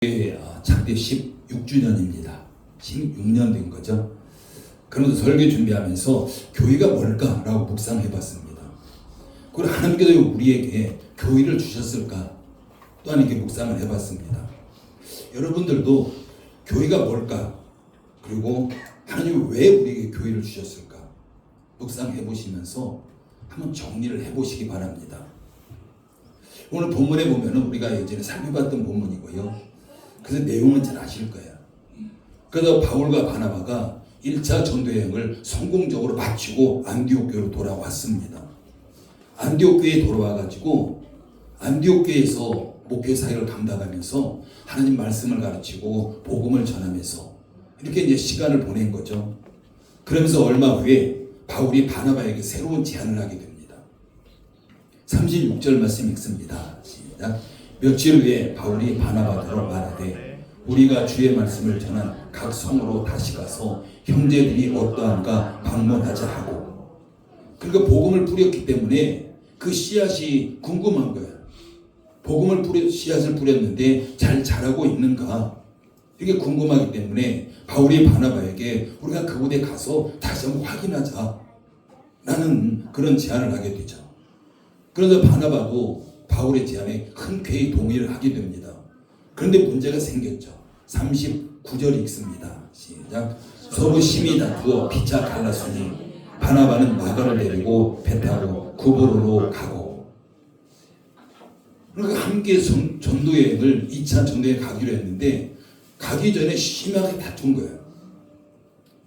창립 16주년입니다. 16년 된 거죠. 그러면서 설교 준비하면서 교회가 뭘까라고 묵상해봤습니다. 그리고 하나님께서 우리에게 교회를 주셨을까 또한 이렇게 묵상을 해봤습니다. 여러분들도 교회가 뭘까, 그리고 하나님이 왜 우리에게 교회를 주셨을까 묵상해보시면서 한번 정리를 해보시기 바랍니다. 오늘 본문에 보면은 우리가 예전에 살펴봤던 본문이고요. 그래서 내용은 잘 아실 거예요. 그래서 바울과 바나바가 1차 전도여행을 성공적으로 마치고 안디옥 교회로 돌아왔습니다. 안디옥 교회에 돌아와가지고 안디옥 교회에서 목회 사역을 감당하면서 하나님 말씀을 가르치고 복음을 전하면서 이렇게 이제 시간을 보낸 거죠. 그러면서 얼마 후에 바울이 바나바에게 새로운 제안을 하게 됩니다. 36절 말씀 읽습니다. 시작. 며칠 후에 바울이 바나바더러 말하되 우리가 주의 말씀을 전한 각 성으로 다시 가서 형제들이 어떠한가 방문하자 하고, 그러니까 복음을 뿌렸기 때문에 그 씨앗이 궁금한 거예요. 씨앗을 뿌렸는데 잘 자라고 있는가, 이게 궁금하기 때문에 바울이 바나바에게 우리가 그곳에 가서 다시 한번 확인하자 라는 그런 제안을 하게 되죠. 그래서 바나바도 바울의 제안에 흔쾌히 동의를 하게 됩니다. 그런데 문제가 생겼죠. 39절 읽습니다. 시작. 서로 심히 다투어 피차 갈랐으니 바나바는 마가를 데리고 배 타고 구브로로 가고, 그러니까 함께 전도여행을 2차 전도여행 가기로 했는데 가기 전에 심하게 다툰 거예요.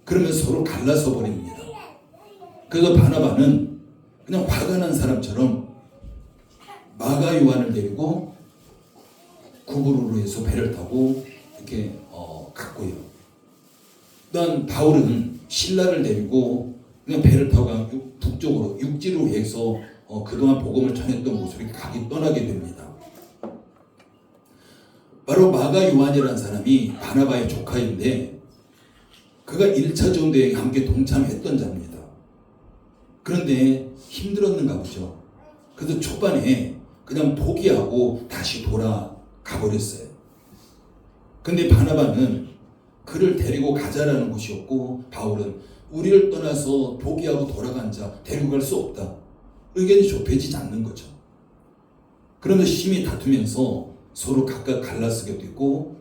그러면 서로 갈라서 버립니다. 그래서 바나바는 그냥 화가 난 사람처럼 마가 요한을 데리고 구브로로 해서 배를 타고 이렇게 갔고요. 또한 바울은 신라를 데리고 그냥 배를 타고 북쪽으로 육지로 해서 그동안 복음을 전했던 곳으로 떠나게 됩니다. 바로 마가 요한이라는 사람이 바나바의 조카인데 그가 1차 전도여행에 함께 동참했던 자입니다. 그런데 힘들었는가 보죠. 그래서 초반에 그냥 포기하고 다시 돌아가 버렸어요. 근데 바나바는 그를 데리고 가자라는 것이었고, 바울은 우리를 떠나서 포기하고 돌아간 자 데리고 갈 수 없다. 의견이 좁혀지지 않는 거죠. 그러면서 심히 다투면서 서로 각각 갈라서게 되고,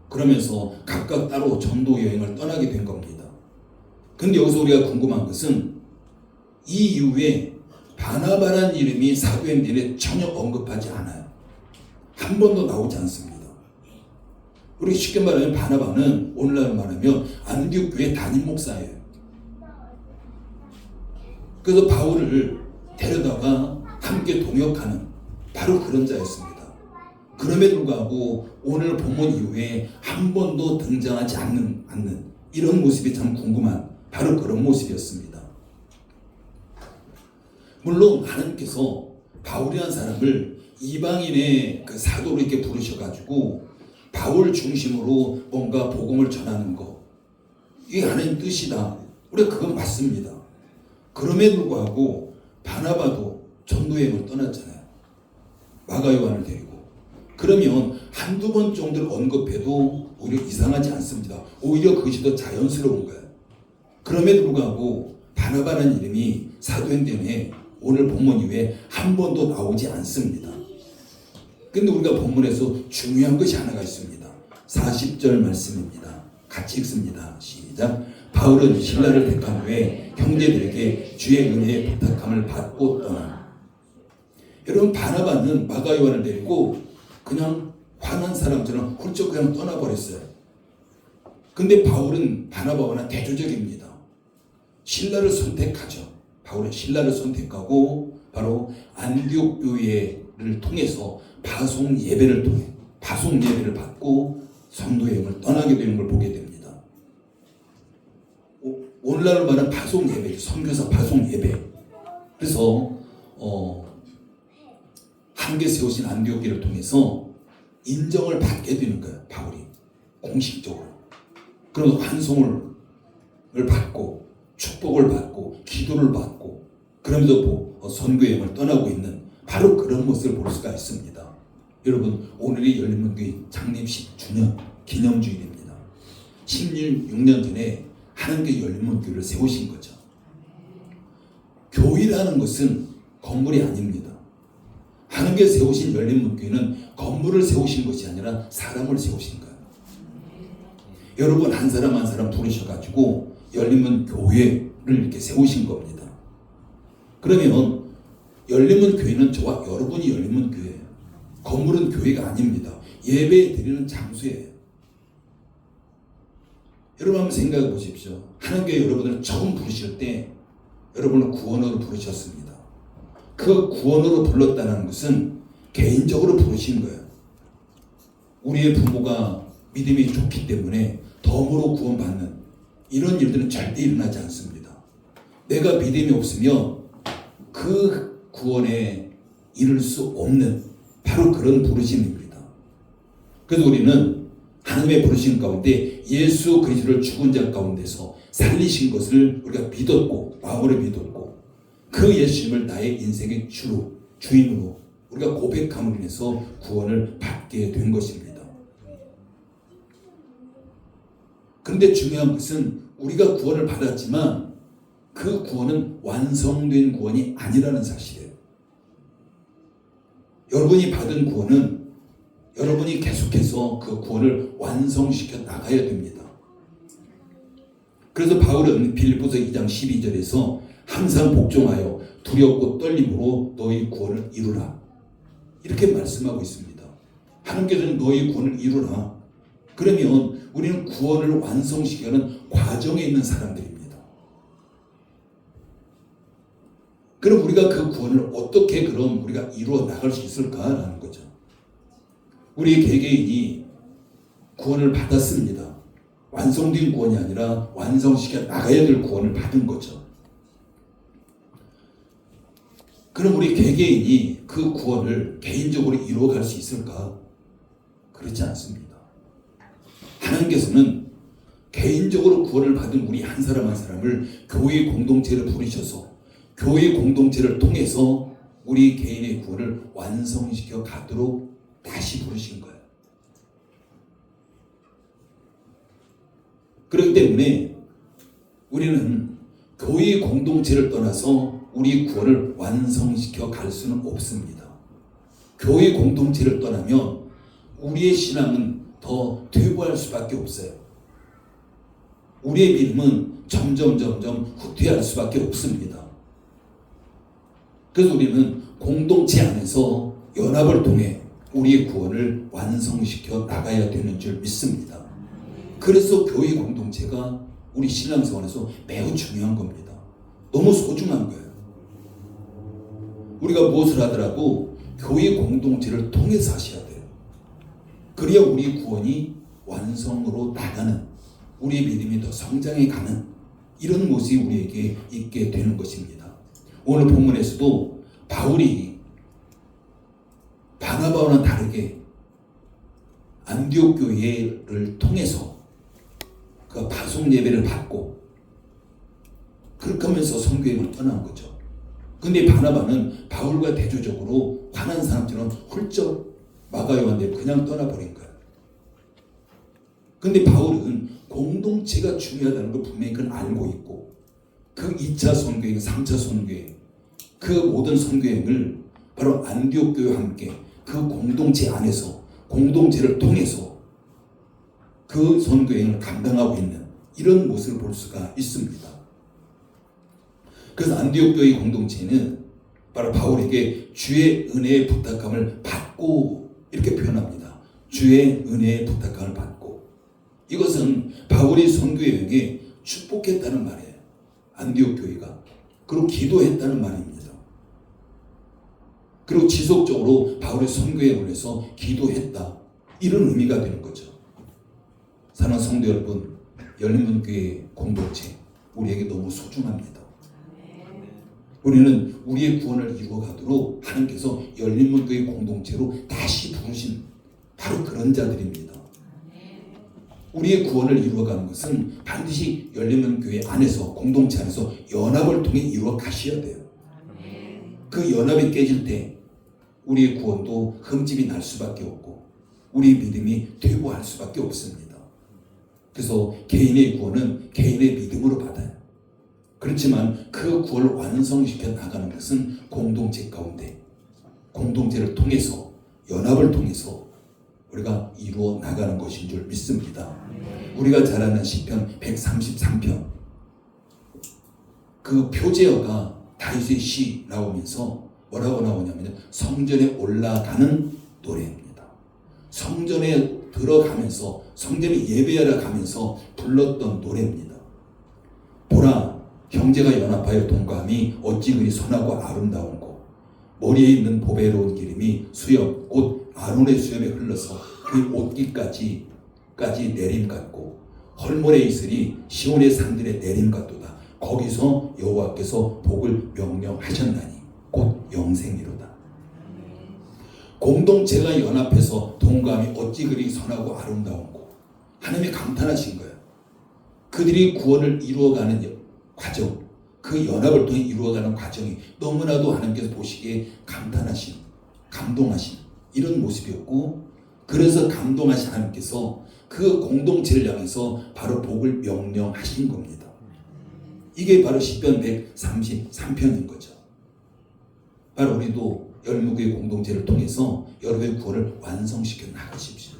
그러면서 각각 따로 전도 여행을 떠나게 된 겁니다. 근데 여기서 우리가 궁금한 것은 이 이후에 바나바라는 이름이 사도행전에 전혀 언급하지 않아요. 한 번도 나오지 않습니다. 우리 쉽게 말하면 바나바는 오늘날 말하면 안디옥 교회 담임 목사예요. 그래서 바울을 데려다가 함께 동역하는 바로 그런 자였습니다. 그럼에도 불구하고 오늘 본문 이후에 한 번도 등장하지 않는 이런 모습이 참 궁금한 바로 그런 모습이었습니다. 물론 하나님께서 바울이라는 사람을 이방인의 그 사도로 이렇게 부르셔가지고 바울 중심으로 뭔가 복음을 전하는 거, 이게 하나님 뜻이다. 우리가 그건 맞습니다. 그럼에도 불구하고 바나바도 전도여행을 떠났잖아요. 마가 요한을 데리고. 그러면 한두 번 정도를 언급해도 오히려 이상하지 않습니다. 오히려 그것이 더 자연스러운 거예요. 그럼에도 불구하고 바나바라는 이름이 사도행전에 오늘 본문 이후에 한 번도 나오지 않습니다. 근데 우리가 본문에서 중요한 것이 하나가 있습니다. 40절 말씀입니다. 같이 읽습니다. 시작. 바울은 신라를 택한 후에 형제들에게 주의 은혜의 부탁함을 받고 떠나. 여러분, 바나바는 마가 요한을 데리고 그냥 화난 사람처럼 훌쩍 그냥 떠나버렸어요. 근데 바울은 바나바와는 대조적입니다. 신라를 선택하죠. 바울은 신라를 선택하고 바로 안디옥 교회를 통해서 파송 예배를 받고 성도여행을 떠나게 되는 걸 보게 됩니다. 오늘날로 말하는 파송 예배, 선교사 파송 예배. 그래서 함께 세우신 안디옥 교회를 통해서 인정을 받게 되는 거예요. 바울이 공식적으로. 그러면서 환송을 받고 축복을 받고 기도를 받고 그러면서 선교여행을 떠나고 있는 바로 그런 모습을 볼 수가 있습니다. 여러분, 오늘이 열린문교회 창립 10주년 기념주일입니다. 16년 전에 하나님께 열린문교회를 세우신 거죠. 교회라는 것은 건물이 아닙니다. 하나님께 세우신 열린문교회는 건물을 세우신 것이 아니라 사람을 세우신 거예요. 여러분 한 사람 한 사람 부르셔가지고 열린문교회를 이렇게 세우신 겁니다. 그러면 열린문교회는 저와 여러분이 열린문교회예요. 건물은 교회가 아닙니다. 예배 드리는 장소예요. 여러분 한번 생각해 보십시오. 하나님께 여러분을 처음 부르실 때 여러분을 구원으로 부르셨습니다. 그 구원으로 불렀다는 것은 개인적으로 부르신 거예요. 우리의 부모가 믿음이 좋기 때문에 덤으로 구원받는 이런 일들은 절대 일어나지 않습니다. 내가 믿음이 없으면 그 구원에 이를 수 없는 바로 그런 부르심입니다. 그래서 우리는 하나님의 부르심 가운데 예수 그리스도를 죽은 자 가운데서 살리신 것을 우리가 믿었고 마음으로 믿었고 그 예수님을 나의 인생의 주로 주인으로 우리가 고백함으로 인해서 구원을 받게 된 것입니다. 그런데 중요한 것은 우리가 구원을 받았지만 그 구원은 완성된 구원이 아니라는 사실이에요. 여러분이 받은 구원은 여러분이 계속해서 그 구원을 완성시켜 나가야 됩니다. 그래서 바울은 빌립보서 2장 12절에서 항상 복종하여 두렵고 떨림으로 너희 구원을 이루라 이렇게 말씀하고 있습니다. 하나님께서는 너희 구원을 이루라. 그러면 우리는 구원을 완성시키는 과정에 있는 사람들입니다. 그럼 우리가 그 구원을 어떻게 그럼 우리가 이루어 나갈 수 있을까라는 거죠. 우리 개개인이 구원을 받았습니다. 완성된 구원이 아니라 완성시켜 나가야 될 구원을 받은 거죠. 그럼 우리 개개인이 그 구원을 개인적으로 이루어갈 수 있을까? 그렇지 않습니다. 하나님께서는 개인적으로 구원을 받은 우리 한 사람 한 사람을 교회 공동체를 부르셔서 교회 공동체를 통해서 우리 개인의 구원을 완성시켜 가도록 다시 부르신 거예요. 그렇기 때문에 우리는 교회 공동체를 떠나서 우리 구원을 완성시켜 갈 수는 없습니다. 교회 공동체를 떠나면 우리의 신앙은 더 퇴보할 수밖에 없어요. 우리의 믿음은 점점 후퇴할 수밖에 없습니다. 그래서 우리는 공동체 안에서 연합을 통해 우리의 구원을 완성시켜 나가야 되는 줄 믿습니다. 그래서 교회 공동체가 우리 신앙생활에서 매우 중요한 겁니다. 너무 소중한 거예요. 우리가 무엇을 하더라도 교회 공동체를 통해서 하셔야 돼요. 그래야 우리 구원이 완성으로 나가는, 우리의 믿음이 더 성장해 가는 이런 모습이 우리에게 있게 되는 것입니다. 오늘 본문에서도 바울이 바나바와는 다르게 안디옥 교회를 통해서 그 파송 예배를 받고 그렇게 하면서 선교행을 떠난 거죠. 근데 바나바는 바울과 대조적으로 화난 사람처럼 훌쩍 마가요한테 그냥 떠나버린 거예요. 근데 바울은 공동체가 중요하다는 걸 분명히 그건 알고 있고 그 2차 선교행, 3차 선교행 그 모든 선교행을 바로 안디옥 교회와 함께 그 공동체 안에서 공동체를 통해서 그 선교행을 감당하고 있는 이런 모습을 볼 수가 있습니다. 그래서 안디옥 교회 공동체는 바로 바울에게 주의 은혜의 부탁함을 받고 이렇게 표현합니다. 주의 은혜의 부탁함을 받고 이것은 바울이 선교 여행에 축복했다는 말이에요. 안디옥 교회가 그리고 기도했다는 말입니다. 그리고 지속적으로 바울의 선교 여행을 위해서 기도했다 이런 의미가 되는 거죠. 사랑하는 성도 여러분, 열린문교회 공동체 우리에게 너무 소중합니다. 우리는 우리의 구원을 이루어가도록 하나님께서 열린문교회 공동체로 다시 부르신 바로 그런 자들입니다. 우리의 구원을 이루어가는 것은 반드시 열린문교회 안에서 공동체 안에서 연합을 통해 이루어 가셔야 돼요. 그 연합이 깨질 때 우리의 구원도 흠집이 날 수밖에 없고 우리 믿음이 퇴보할 수밖에 없습니다. 그래서 개인의 구원은 개인의 믿음으로 받아요. 그렇지만 그 구원을 완성시켜 나가는 것은 공동체 가운데 공동체를 통해서 연합을 통해서 우리가 이루어 나가는 것인 줄 믿습니다. 우리가 잘 아는 시편 133편 그 표제어가 다윗의 시 나오면서 뭐라고 나오냐면 성전에 올라가는 노래입니다. 성전에 들어가면서 성전에 예배하러 가면서 불렀던 노래입니다. 보라 형제가 연합하여 동감이 어찌 그리 선하고 아름다운고 머리에 있는 보배로운 기름이 수염 곧 아론의 수염에 흘러서 그 옷깃까지 내림 같고 헐모레 이슬이 시온의 산들에 내림 같도다. 거기서 여호와께서 복을 명령하셨나니 곧 영생이로다. 공동체가 연합해서 동감이 어찌 그리 선하고 아름다운고 하나님이 감탄하신 거예요. 그들이 구원을 이루어가는 과정, 그 연합을 통해 이루어가는 과정이 너무나도 하나님께서 보시기에 감탄하신, 감동하신 이런 모습이었고, 그래서 감동하신 하나님께서 그 공동체를 향해서 바로 복을 명령하신 겁니다. 이게 바로 시편 133편인 거죠. 바로 우리도 열무교회 공동체를 통해서 여러분의 구원을 완성시켜 나가십시오.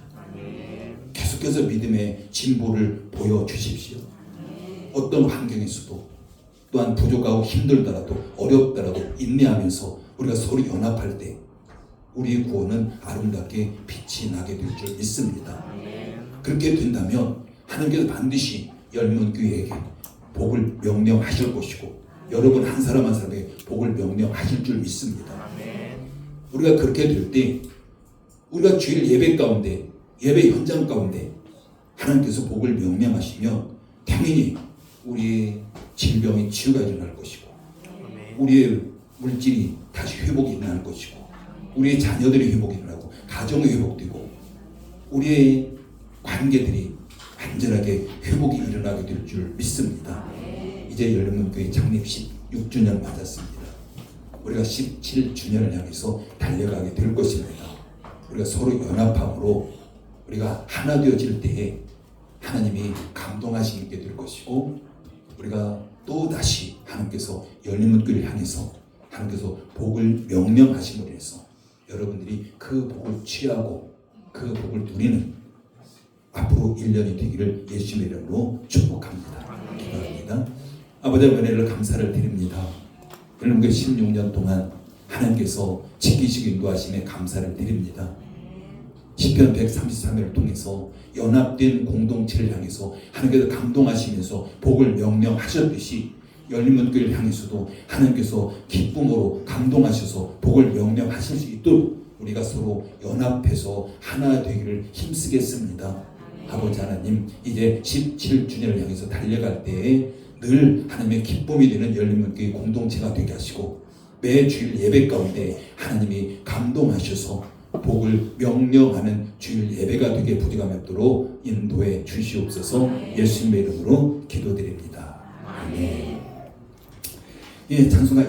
계속해서 믿음의 진보를 보여주십시오. 어떤 환경에서도 또한 부족하고 힘들더라도 어렵더라도 인내하면서 우리가 서로 연합할 때 우리의 구원은 아름답게 빛이 나게 될 줄 믿습니다. 그렇게 된다면 하나님께서 반드시 열무교회에게 복을 명령하실 것이고 여러분 한 사람 한 사람에게 복을 명령하실 줄 믿습니다. 우리가 그렇게 될 때 우리가 주일 예배 가운데 예배 현장 가운데 하나님께서 복을 명령하시면 당연히 우리의 질병이 치유가 일어날 것이고 우리의 물질이 다시 회복이 일어날 것이고 우리의 자녀들의 회복이 일어나고 가정의 회복되고 우리의 관계들이 완전하게 회복이 일어나게 될 줄 믿습니다. 이제 열무교회 창립 16주년 맞았습니다. 우리가 17주년을 향해서 달려가게 될 것입니다. 우리가 서로 연합함으로 우리가 하나 되어질 때에 하나님이 감동하시게 될 것이고 우리가 또다시 하나님께서 열린문교를 향해서 하나님께서 복을 명령하심으로 해서 여러분들이 그 복을 취하고 그 복을 누리는 앞으로 1년이 되기를 예수님의 이름으로 축복합니다. 기도합니다. 아버지의 은혜를 감사를 드립니다. 열린문교 16년 동안 하나님께서 지키시고 인도하심에 감사를 드립니다. 시편 133회를 통해서 연합된 공동체를 향해서 하나님께서 감동하시면서 복을 명령하셨듯이 열린문교를 향해서도 하나님께서 기쁨으로 감동하셔서 복을 명령하실 수 있도록 우리가 서로 연합해서 하나 되기를 힘쓰겠습니다. 아버지 하나님, 이제 17주년을 향해서 달려갈 때에 늘 하나님의 기쁨이 되는 열린문교의 공동체가 되게 하시고 매 주일 예배 가운데 하나님이 감동하셔서 복을 명령하는 주일 예배가 되게 부디감도록 인도해 주시옵소서. 예수님의 이름으로 기도드립니다. 아멘. 예, 찬송가